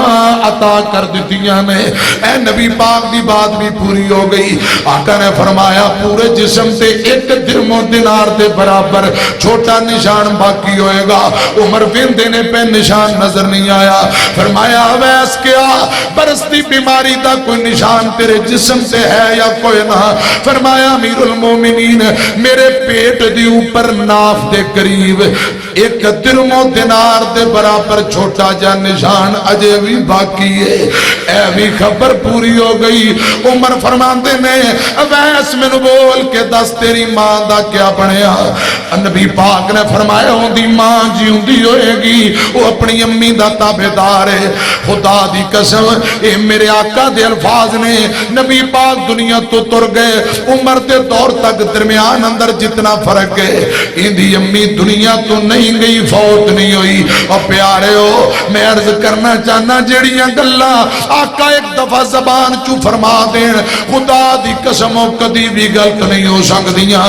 عطا کر دیتیاں نے اے نبی پاک دی بات بھی پوری ہو گئی آقا نے فرمایا پورے جسم سے ایک درم و دینار دے برابر چھوٹا نشان باقی ہوئے گا عمر بن دینے پہ نشان نظر نہیں آیا فرمایا اویس کیا برستی بیماری دا کوئی نشان تیرے جسم سے ہے یا کوئی نہ فرمایا امیر المومنین میرے پیٹ دی اوپر ناف دے قریب ایک درم و دینار دے برابر چھوٹا جا نشان اجے بھی باقی ہے اے بھی خبر پوری ہو گئی عمر فرماندے نے اویس میں نو بول کے دس تیری ماں دا کیا بنیا نبی پاک نے فرمایا ہوں دی ماں جی ہوں دی ہوئے گی وہ اپنی امی دا تابعدار ہے. خدا دی قسم اے میرے آقا دے الفاظ نے. نبی پاک دنیا تو تر گئے, عمر دے دور تک درمیان اندر جتنا فرق ہے, ان دی امی دنیا تو نہیں گئی, فوت نہیں ہوئی. اور پیارے ہو میں عرض کرنا چاہنا جیڑیاں گلاں آقا ایک دفعہ زبان چو فرما دین خدا دی قسموں کدی بھی غلط نہیں ہو سکدیاں.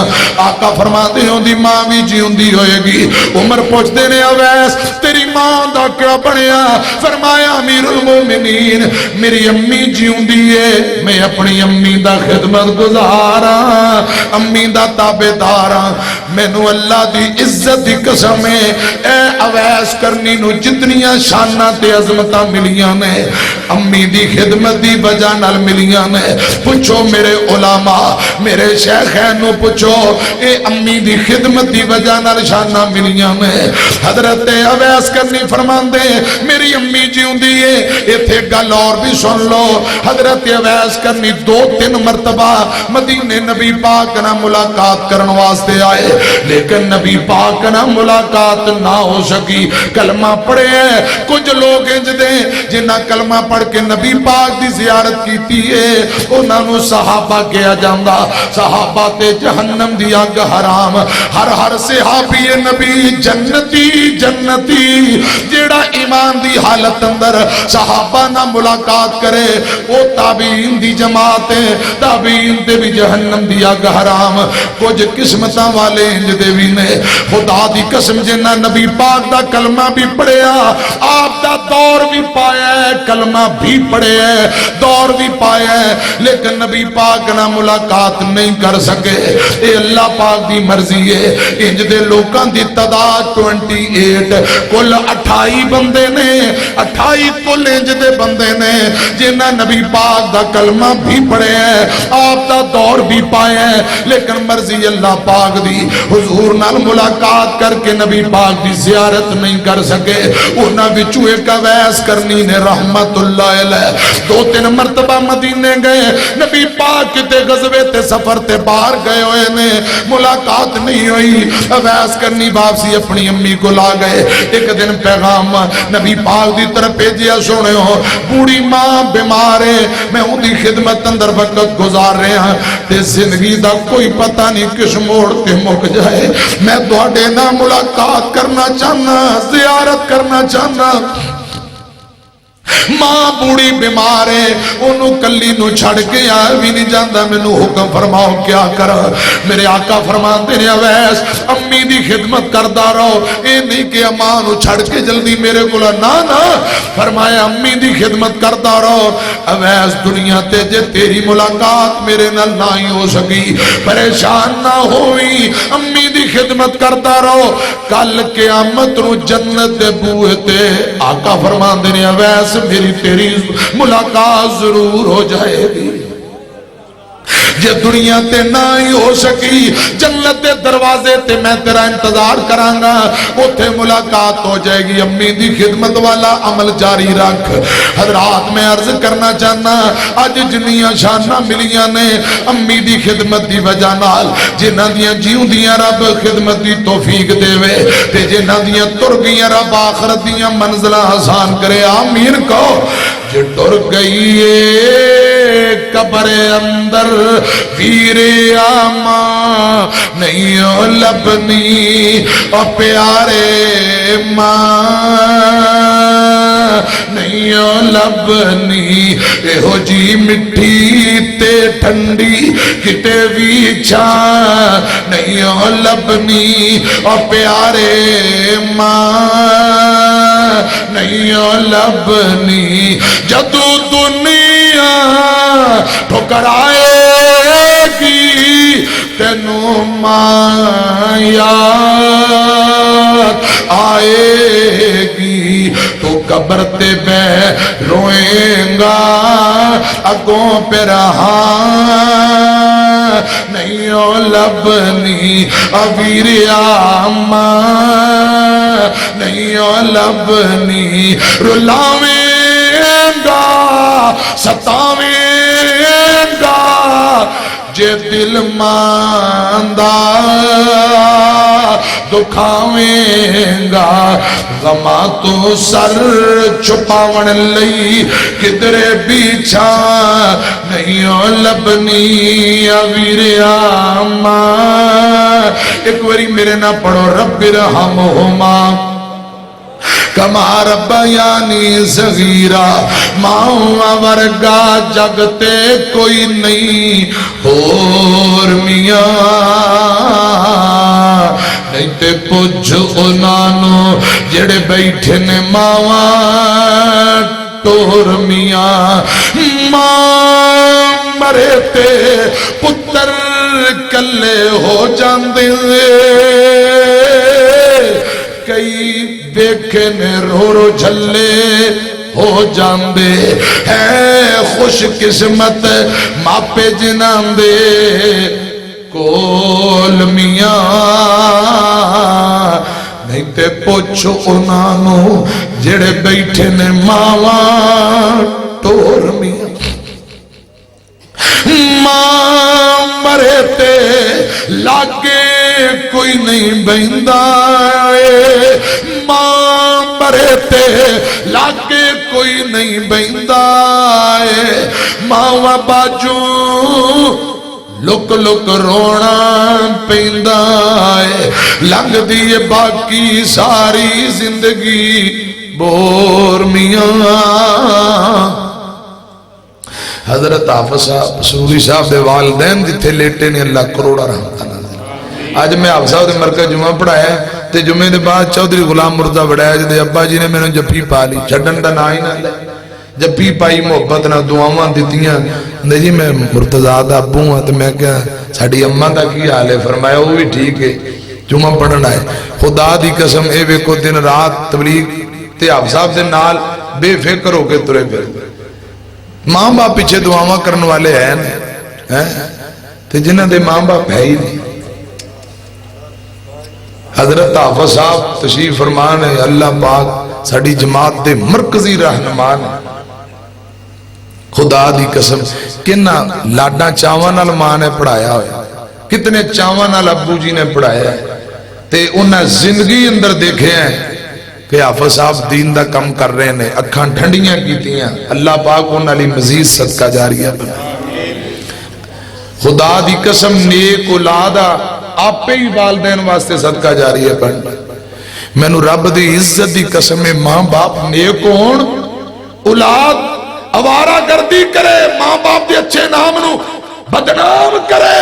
آقا فرما دے ہوں دی ماں بھی جیوندی ہوئے گی. عمر پوچھ دے نے اویس تیری ماں دا کیا بنیا؟ فرمایا امیر المومنین میری امی جیوندی ہے, میں اپنی امی دا خدمت گزارا, امی دا تابعدارا. مینوں اللہ دی عزت دی قسم ہے اے اویس کرنی نو جتنیاں شاناں تے عظمتاں ملیاں نے امی دی خدمت دی وجہ نال ملیاں نے. پوچھو میرے علماء میرے شیخین نو پوچھو اے امی دی خدمت دی وجہ نال شاناں ملیاں نے. حضرت اویس کرنی فرماندے میری امی جیوندی ہے. ایتھے گل اور بھی سن لو. حضرت اویس کرنی 2-3 مرتبہ مدینے نبی پاک نہ ملاقات کرن واسطے آئے, لیکن نبی پاک نہ ملاقات نہ ہو سکی. کلمہ پڑھے ہیں کچھ لوگ انج دے جنہاں کلمہ پڑھ کے نبی پاک دی زیارت کیتی ہے انہاں نو صحابہ کیا جاندا. صحابہ تے جہنم دی اگ حرام, ہر صحابی نبی جنتی جنتی. جیڑا ایمان دی حالت اندر صحابہ نہ ملاقات کرے وہ تابعین دی جماعت ہے, تابعین تے بھی جہنم دی اگ حرام. کچھ قسمتاں والے انج دے بھی نے خدا دی قسم جنہ نبی پاک دا کلمہ بھی پڑھیا, آپ دا دور بھی پایا ہے, کلمہ بھی پڑھیا ہے, دور بھی پایا ہے, لیکن نبی پاک نہ ملاقات نہیں کر سکے. اے اللہ پاک دی مرضی ہے. انج دے لوکاں دی تعداد 28 کل 28 بندے نے, 28 کل انج دے بندے نے جنہ نبی پاک دا کلمہ بھی پڑھیا ہے, آپ دا دور بھی پایا ہے, لیکن مرضی اللہ پاک دی حضور نال ملاقات کر کے نبی پاک دی زیارت نہیں کر سکے. انہاں وچوں ایک اویس کرنی نے رحمت اللہ علیہ 2-3 مرتبہ مدینے گئے, نبی پاک تے غزوے تے سفر تے باہر گئے ہوئے نے, ملاقات نہیں ہوئی. اویس کرنی واپسی اپنی امی کو لا گئے. ایک دن پیغام نبی پاک دی طرف بھیجیا, سونے ہو بوڑھی ماں بیمار ہے, میں ان دی خدمت اندر وقت گزار رہے ہیں تے زندگی دا کوئی پتہ نہیں کس موڑ تے مک جائے. میں تواڈے نال ملاقات کرنا چاہنا, زیارت کرنا چاہنا. ماں بوڑھی بیمار ہے, انہوں کلی نو چھڑ کے آئے بھی نہیں جاندا, میں نو حکم فرماؤ کیا کر. میرے آقا فرماتے ہیں اویس امی دی خدمت کردہ رہو, اے نہیں کہ ماں نو چھڑ کے جلدی میرے کولا نا. فرمایا امی دی خدمت کردہ رہو. اویس دنیا تے جے تیری ملاقات میرے نال نہ ہی ہو سکی, پریشان نہ ہوئی, امی دی خدمت کردہ رہو. کل قیامت نو جنت دے بوئے تے آقا فرماتے ہیں اویس میری تیری ملاقات ضرور ہو جائے گی. جے دنیا تے نہ ہی ہو سکی جنت دے دروازے تے میں تیرا انتظار کرانگا, اوتھے ملاقات ہو جائے گی. امی دی خدمت والا عمل جاری رکھ. حضرات میں عرض کرنا چاہنا اج جنیاں شاناں ملیاں نے امی دی خدمت دی وجہ نال, جنہاں دیاں جیوندیاں رب خدمت دی توفیق دے وے تے جنہاں دیاں تر گئیاں رب آخرت دیاں منزلہ آسان کرے. آمین کہو. جو ٹر گئی ہے قبر اندر ویر آماں نہیں لبنی, اور پیارے ماں نہیں لبنی. اے ہو جی مٹھی تے ٹھنڈی کتے بھی چھاں نہیں لبنی, اور پیارے ماں نہیں لبنی. جدو دنیا ٹھکرائے گی تینوں ماں یاد آئے گی, تو قبر تے میں روئیں گا اگوں پہ رہا نہیں لبنی. ابیر آماں نہیں لبنی. رلاویں گا ستاویں گا جے دل ماندہ دکھاویں گا غماں تو سر چھپاون لئی کدرے بیچا نہیں لبنی ویریا ماں ایک واری میرے نہ پڑھو رب ارحمہما کما ربیانی صغیرا ماں ورگا جگتے کوئی نہیں اور میاں نہیں تے پوچھ انانو جڑے بیٹھے نے ماں ٹور میاں ماں مرے تے پتر کلے ہو جاندے کئی دیکھے نے رو رو جھلے ہو جاندے ہے خوش قسمت ماپے جناندے کول میاں نہیں تے پوچھو انانو جڑے بیٹھے نے ماواں ٹور میاں ماں مرے تے لاگے کوئی نہیں بہندہ ماں مرے تے لاگے کوئی نہیں بہندہ ماں باجو لک لک رونا پیندہ لنگ دیئے باقی ساری زندگی بور میاں حضرت حافظ صاحب سروری صاحب دے والدین جتھے لیٹے نے اللہ کروڑا رحمتہ نازل آج میں حافظ صاحب دے مرکز جمعہ پڑھایا تے جمعے دے بعد چودھری غلام مرزا بڑھایا جدے ابا جی نے میں نے جپی پا لی چھڑن دا نا ہی نہ لے جپی پائی محبت نہ دعاواں دیتیاں نے جی میں مرتضیٰ دا ابو ہوں تو میں کہا ساڑی اممہ دا کی حال ہے فرمایا وہ بھی ٹھیک ہے جمعہ پڑھنا ہے خدا دی قسم اے وے کو دن رات تبلیغ تے حافظ صاحب دے نال بے فکر ہو کے ترے پھر ماں باپ پیچھے دعاواں کرنے والے ہیں تے جنہ دے ماں باپ ہے ہی نہیں حضرت حافظ صاحب تشریف فرمان ہے اللہ پاک ساڑی جماعت دے مرکزی رہنمان ہے خدا دی قسم کنا لاڈا چاواں نال ماں نے پڑھایا ہوئے کتنے چاواں نال ابو جی نے پڑھایا ہے تے انہیں زندگی اندر دیکھے ہیں کہ حافظ صاحب دین دا کم کر رہے ہیں اکھاں ٹھنڈیاں کیتی ہیں اللہ پاک انہاں لی مزید صدقہ جاریہ بنا خدا دی قسم نیک اولادہ آپ پہ ہی والدین واسطے صدقہ جاریہ بنا میں نو رب دی عزت دی قسم ماں باپ نیک ہون اولاد اوارہ گردی کرے ماں باپ دے اچھے نام نو بدنام کرے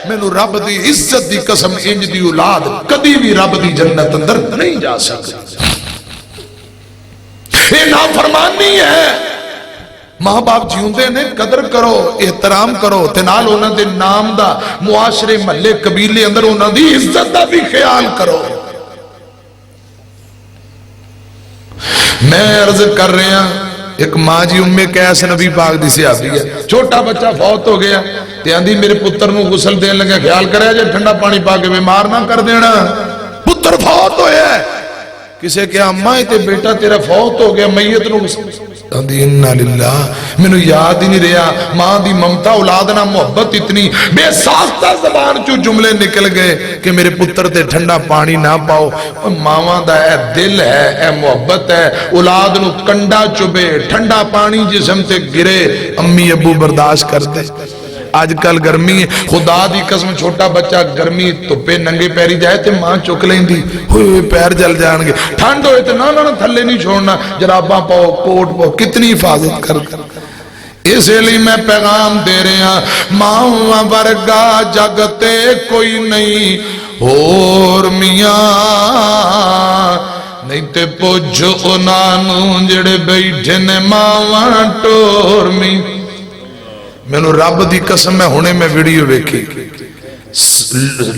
میں نو رب دی عزت دی قسم انج دی اولاد کدی بھی رب دی جنت اندر نہیں جا سکتی یہ نافرمانی ہے ماں باپ جیوندے نے قدر کرو احترام کرو تنال انہوں دے نام دا معاشرے محلے قبیلے اندر انہوں دی عزت دا بھی خیال کرو میں عرض کر رہے ہیں ایک ماں جی امی قیس نبی پاک دی صحابی ہے چھوٹا بچہ فوت ہو گیا تے آندھی میرے پتر نو غسل دین لگا خیال کرے جے ٹھنڈا پانی پا کے بیمار نہ کر دینا پتر فوت ہویا ہے کسے کہا اماں تے بیٹا تیرا فوت ہو گیا میت نو آندھی انہا للہ میں نو یاد ہی نہیں رہا ماں دی ممتا اولادنا محبت اتنی بے ساختہ زبان چو جملے نکل گئے کہ میرے پتر تے ٹھنڈا پانی نہ پاؤ ماں دا اے دل ہے اے محبت ہے اولاد نو کنڈا چبے ٹھنڈا پانی جسم تے گرے امی ابو برداشت کر دے آج کل گرمی ہے خدا دی قسم چھوٹا بچہ گرمی تپے ننگے پیری جائے تے ماں چک لیں دی ہوئے پیر جل جان گے ٹھنڈ ہوئے تے نہ تھلے نہیں چھوڑنا جراباں پاؤ کوٹ پاؤ کتنی حفاظت کر اس لیے میں پیغام دے رہے ہیں ماں ورگا جگتے کوئی نہیں اور میاں نہیں تے پوچھو انانو جڑے بیٹھے نے ماں ٹور میں میں نو رب دی قسم میں ہونے میں ویڈیو ویکھی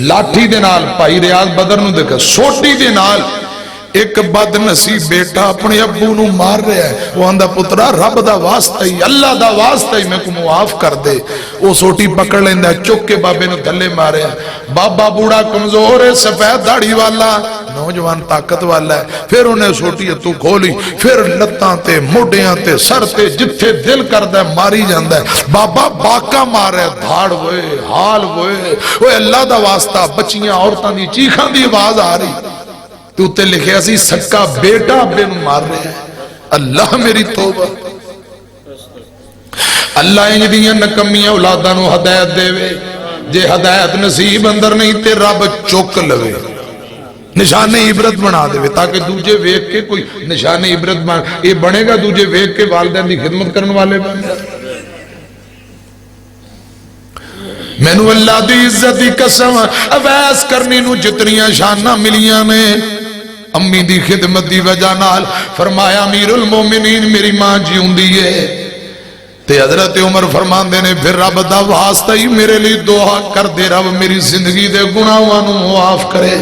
لاٹھی دے نال پائی ریاض بدر نو دیکھا سوٹی دے نال ایک بد نصیب بیٹا اپنے ابو نو مار رہا ہے، وہ آندا پترا رب دا واسطہ ہی، اللہ دا واسطہ ہی میں کو معاف کر دے. وہ سوٹی پکڑ لیندا ہے، چک کے بابے نو تھلے ماریا. بابا بوڑھا کمزور ہے، سفید داڑھی والا، نوجوان طاقت والا ہے. پھر انہیں سوٹی اتو کھولی، پھر لتاں تے موڈیاں تے سر تے جتھے دل کردا ہے ماری جاندا ہے. بابا باکا مار رہا ہے، دھاڑ ہوئے حال ہوئے. وہ اللہ دا واسطہ بچیاں عورتاں دی چیخاں دی آواز آ رہی، تو تے لکھیا سی سکا بیٹا ابے نو مار رہے ہیں. اللہ میری توبہ. اللہ انج دیاں نکمیاں اولاداں نو ہدایت دے وے. جے ہدایت نصیب اندر نہیں تے رب چک لوے، نشان عبرت بنا دے تاکہ دوجے ویکھ کے کوئی نشان عبرت یہ بنے گا. دوجے ویکھ کے والدین دی خدمت کرنے والے بنے. مینو اللہ دی عزت دی قسم، اویس کرنی نو جتنیاں شاناں ملیاں نے امی دی خدمت دی وجہ نال. فرمایا امیر المومنین میری ماں جیوندی ہے. تے حضرت عمر فرماندے نے پھر رب دا واسطہ ہی میرے لیے دعا کر دے، رب میری زندگی دے گناہاں نو معاف کرے.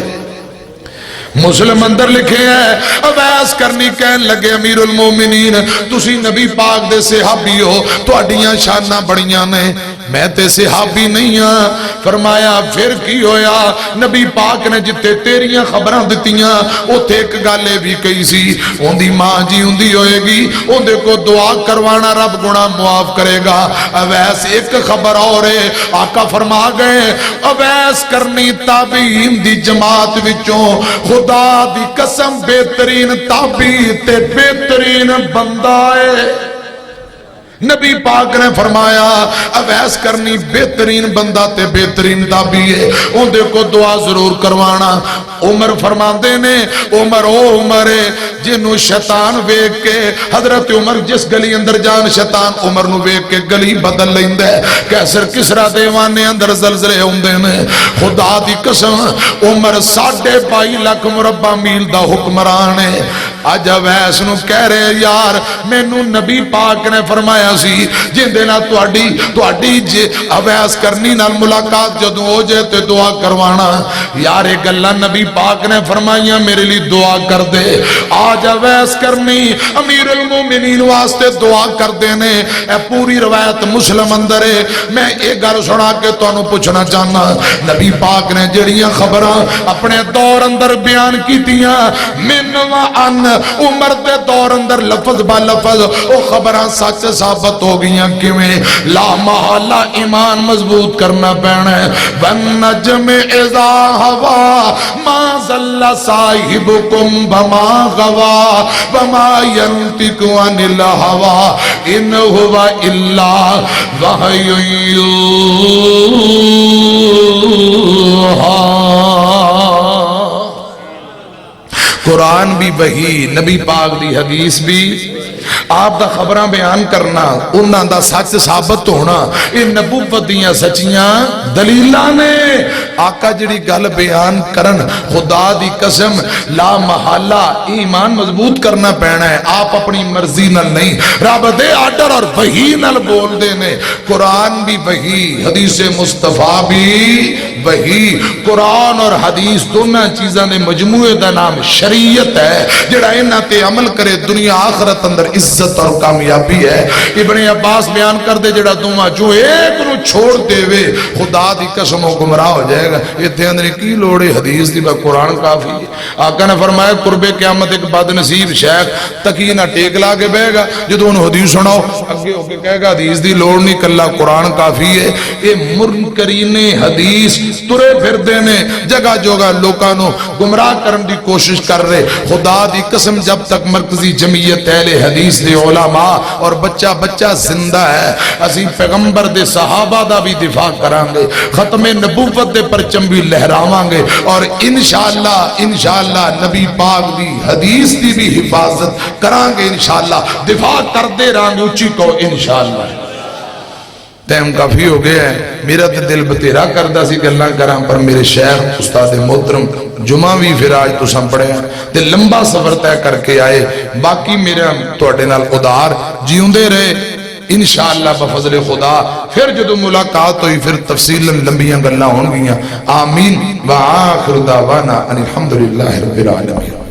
مسلم اندر لکھے ہیں اویس کرنی کہن لگے امیر المومنین تسی نبی پاک دے صحابی ہو، تہاڈیاں شاناں بڑیاں نے، میں تے صحابی نہیں ہاں. فرمایا پھر کی ہویا؟ نبی پاک نے جتے تیریاں خبراں دتیاں اوتھے ایک گالے بھی کہی سی اون دی ماں جی ہوندی ہوئے گی، اون دے کو دعا کروانا رب گناہ معاف کرے گا. اویس ایک خبر اور ہے، آقا فرما گئے اویس کرنی تابعین دی جماعت وچوں خدا دی قسم بہترین تابعی تے بہترین بندہ ہے. نبی پاک نے فرمایا اویس کرنی بہترین بندہ تے بہترین تابعی ہے، ان دے کو دعا ضرور کروانا. عمر فرماندے نے عمر او عمر ہے جنہوں شیطان ویک کے، حضرت عمر جس گلی اندر جان شیطان عمر نو ویک کے گلی بدل لیندے. کیسر کسرا دیوانے اندر زلزلے ہوندے نے. خدا دی قسم عمر 2.5 لاکھ مربع میل دا حکمران ہے. اج اویس نو کہہ رہے یار مینوں نبی پاک نے فرمایا سی جن دینا تواڈی جے اویس کرنی نال ملاقات جدوں ہو جائے تے دعا کروانا. یار ایک گلاں نبی پاک نے فرمائیاں میرے لیے دعا کر دے. آج اویس کرنی امیر المومنین واسطے دعا کر دینے. اے پوری روایت مسلم اندر ہے. میں ایک گل سنا کے تانوں پوچھنا چاہنا نبی پاک نے جڑیاں خبراں اپنے دور اندر بیان کیتیاں من و ان عمر دے دور اندر لفظ با لفظ او خبراں سچ ثابت ہو گئیاں. کیویں؟ لا محالہ ایمان مضبوط کرنا پینا ہے. والنجم اذا ہوا ما ضل صاحبکم بما غوا وما ينطق عن الهوى ان هو الا وحی یوحی. قرآن بھی وحی، نبی پاک دی حدیث بھی، آپ دا خبراں بیان کرنا، انہاں دا سچ ثابت ہونا، یہ نبوت دیاں سچیاں دلیلاں نے. آقا جڑی گل بیان کرن خدا دی قسم لا محالہ ایمان مضبوط کرنا پینا ہے. آپ اپنی مرضی نال نہیں، رب دے آرڈر اور وحی نال بول دے نے. قرآن بھی وحی، حدیث مصطفیٰ بھی وحی. قرآن اور حدیث دونوں چیزاں نے مجموعے دا نام شریعت ہے. جڑا انہاں تے عمل کرے دنیا آخرت اندر عزت اور کامیابی ہے. ابن عباس بیان کر دے جڑا دوواں جو ایک نو چھوڑ دے وے خدا دی قسم وہ گمراہ ہو جائے گا. یہ تے اندر کی لوڑ ہے حدیث دی، با قرآن کافی ہے. آقا نے فرمایا قرب قیامت ایک بد نصیب شیخ تکی نہ ٹیک لا کے بہے گا، جدوں انہوں حدیث سناؤ اگے ہو کے کہے گا حدیث دی لوڑ نہیں، کلا قرآن کافی ہے. یہ منکرین حدیث ترے پھر دینے جگہ جگہ لوکاں نو گمراہ کرن دی کوشش کر رہے. خدا دی قسم جب تک مرکزی جمعیت اہل حدیث دے علماء اور بچہ زندہ ہے اسی پیغمبر دے صحابہ دا بھی دفاع کران گے، ختم نبوت دے پرچم بھی لہراواں گے، اور انشاءاللہ نبی پاک دی حدیث دی بھی حفاظت کران گے. انشاءاللہ دفاع کر دے رہاں گے. اچھی کو انشاءاللہ. ٹائم کافی ہو گیا ہے. میرا تے دل بتیرا کردہ سی گلاں کراں، پر میرے شیخ استاد محترم جمعہ بھی پھر آج تو سن پڑے ہیں تے لمبا سفر طے کر کے آئے. باقی میرا تواڈے نال ادار جیوندے رہے انشاءاللہ بفضل خدا. پھر جدو ملاقات ہوئی پھر تفصیل لمبیاں گلاں ہون گیاں. آمین. وآخر دعوانا ان الحمدللہ رب العالمین.